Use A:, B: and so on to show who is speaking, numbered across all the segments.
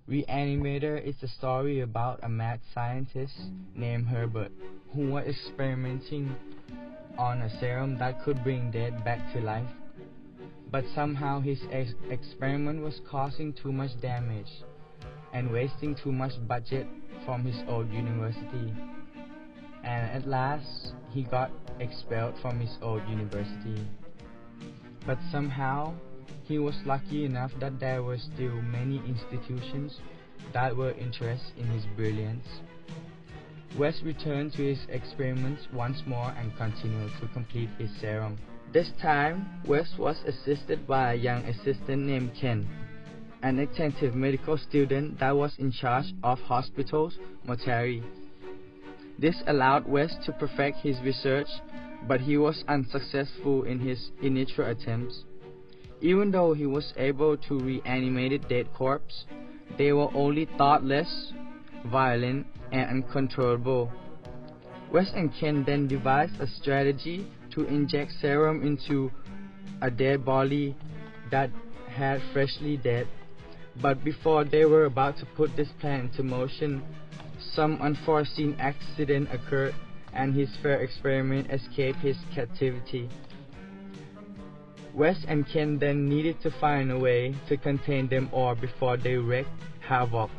A: Re-Animator is a story about a mad scientist named Herbert who was experimenting on a serum that could bring dead back to life. But somehow his experiment was causing too much damage and wasting too much budget from his old university. And at last, he got expelled from his old university. But somehow, he was lucky enough that there were still many institutions that were interested in his brilliance. West returned to his experiments once more and continued to complete his serum. This time, West was assisted by a young assistant named Ken, an attentive medical student that was in charge of hospital's mortuary. This allowed West to perfect his research, but he was unsuccessful in his initial attempts. Even though he was able to reanimate dead corpses, they were only thoughtless, violent, and uncontrollable. West and Ken then devised a strategy to inject serum into a dead body that had freshly died. But before they were about to put this plan into motion, some unforeseen accident occurred and his fair experiment escaped his captivity. West and Ken then needed to find a way to contain them all before they wreaked havoc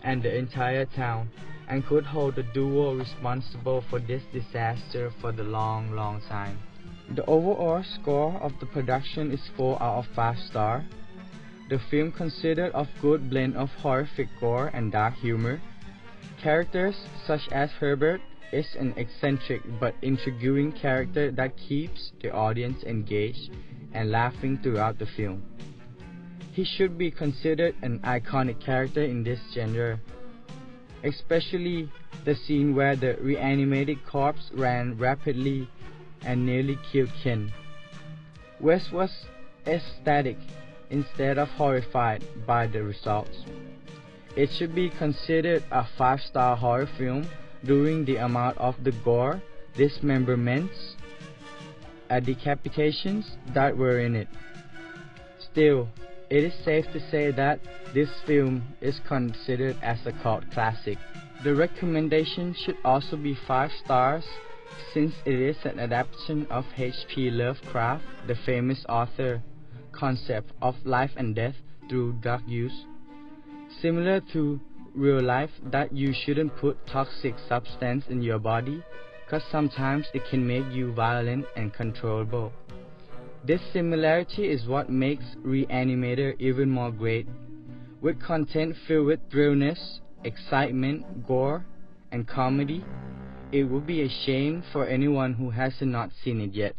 A: and the entire town, and could hold the duo responsible for this disaster for the long time. The overall score of the production is 4 out of 5 stars. The film considered a good blend of horrific gore and dark humor. Characters such as Herbert is an eccentric but intriguing character that keeps the audience engaged and laughing throughout the film. He should be considered an iconic character in this genre, especially the scene where the reanimated corpse ran rapidly and nearly killed Ken. West was ecstatic instead of horrified by the results. It should be considered a 5-star horror film during the amount of the gore, dismemberments, and decapitations that were in it. Still, it is safe to say that this film is considered as a cult classic. The recommendation should also be 5 stars since it is an adaptation of H.P. Lovecraft, the famous author, concept of life and death through drug use. Similar to real life, that you shouldn't put toxic substance in your body, cause sometimes it can make you violent and controllable. This similarity is what makes Re-Animator even more great. With content filled with thrillness, excitement, gore, and comedy, it would be a shame for anyone who has not seen it yet.